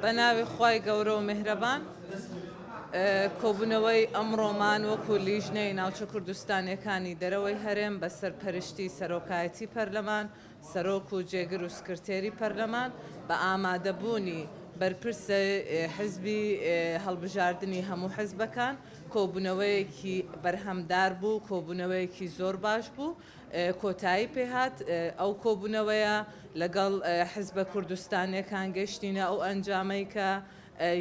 بەناوی خوای گەورە و میهرەبان کۆبوونەوەی ئەمڕۆمان وەکو لیژنەی ناوچە کوردستانیەکانی دەرەوەی هەرێم بە سەرپەرشتی سەرۆکایەتی پەرلەمان سەرۆک و جێگر و سکرتێری پەرلەمان بە ئامادەبوونی بەرپرسە حزبی هەڵبژاردننی هەموو حزبەکان کۆبوونەوەیەکی بەرهەمدار بوو کۆبوونەوەیەکی زۆر باش بوو کۆتایی پێهات ئەو کۆبوونەوەیە لەگەڵ حزبە کوردستانیەکان گەشتینە ئەو ئەنجامەی کە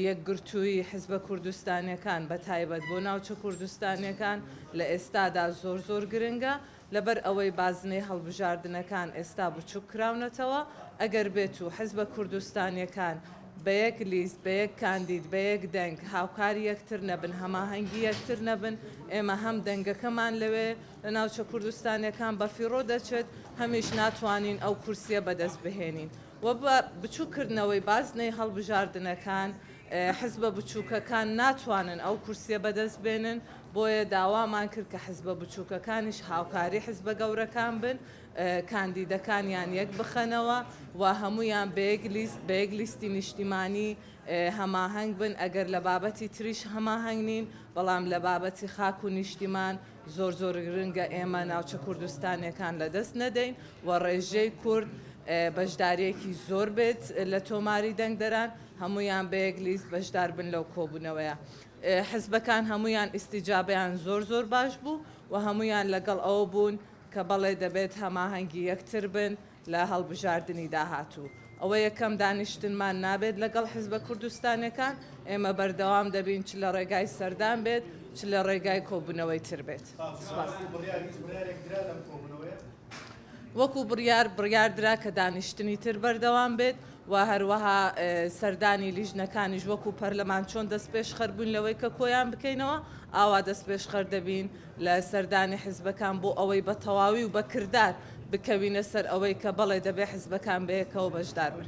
یەکگرتووی حزبە کوردستانیەکان بە تایبەت بۆ ناوچە کوردستانیەکان لە ئێستادا زۆر گرنگە لەبەر ئەوەی بازنەی هەڵبژاردنەکان ئێستا بچووک کراونەتەوە ئەگەر بێت و حزبە کوردستانیەکان بە یەک لیست بە یەک کاندید بە یەک دەنگ هاوکاری یەکتر نەبن هەماهەنگی یەکتر نەبن ئێمە هەم دەنگەکەمان لەوێ لە ناوچە کوردستانیەکان بە فیڕۆ دەچێت هەمیش ناتوانین ئەو کورسیە بەدەست بهێنین و بە بچووکردنەوەی بازنەی هەڵبژاردنەکان حزبە بچووکەکان ناتوانن ئەو کورسیە بەدەست بێنن بۆیە داوامان کرد کە حزبە بچووکەکانیش هاوکاری حزبە گەورەکان بن کاندیدەکانیان یەک بخەنەوە و هەمویان بە یەک لیستی نیشتیمانی هەماهەنگ بن ئەگەر لە بابەتی تریش هەماهەنگ نین بەڵام لە بابەتی خاک و نیشتیمان زۆر گرنگە ئێمە ناوچە کوردستانیەکان لەدەست نەدەین و ڕێژەی کورد بەشدارەیەکی زۆر بێت لە تۆماری دەنگدەران هەمویان بە یەک لیست بەشدار بن لەو کۆبوونەوەیە حزبەکان هەمویان ئیسیجابیان زۆر باش بوو و هەمویان لەگەڵ ئەوە بوون کە بەڵێ دەبێت هەماهەنگی یەکتر بن لە هەڵبژاردننی داهاتوو ئەوە یەکەم دانیشتنمان نابێت لەگەڵ حزبە کوردستانەکان ئێمە بەردەوام دەبین چ لە ڕێگای سەردان بێت چ لە ڕێگای کۆبوونەوەی تر بێت وەکو بڕیاردرا کە دانیشتنی تر بەردەوام بێت و هەروەها سەردانی لیژنەکانیش وەکو پەرلەمان چۆن دەست پێشخەر بوون لەوەی کە کۆیان بکەینەوە ئاوا دەست پێشخەر دەبین لە سەردانی حزبەکان بۆ ئەوەی بە تەواوی و بە کردار بکەوینە سەر ئەوەی کە بەڵێ دەبێ حزبەکان بەیەکەوە بەشدار بن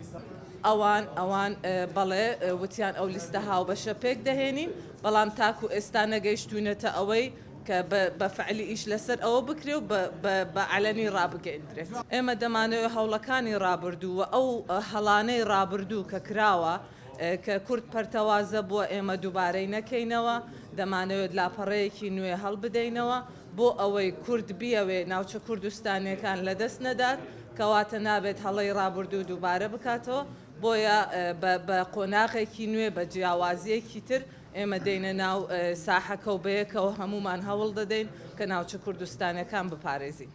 ئەوان بەڵێ وتیان ئەو لیستە هاوبەشە پێک دەهێنین بەڵام تاکو ئێستا نەگەیشتوونەتە ئەوەی کە بە فعلی ئیش لەسەر ئەوە بکرێ و بە عەلەنی ڕابگەیندرێت ئێمە دەمانەوێت هەوڵەکانی ڕابردوو و ئەو هەڵانەی ڕابردوو کە کراوە کە کورد پەرتەوازە بووە ئێمە دووبارەی نەکەینەوە دەمانەوێت لاپەڕەیەکی نوێ هەڵبدەینەوە بۆ ئەوەی کورد بیەوێ ناوچە کوردستانیەکان لەدەست نەدات کەواتە نابێت هەڵەی ڕابردوو دووبارە بکاتەوە بۆیە بە قۆناغێکی نوێ بە جیاوازیەکی تر ئێمە دێنە ناو ساحەکە و بەیەکەوە هەمومان هەوڵ دەدەین کە ناوچە کوردستانەکان بپارێزین.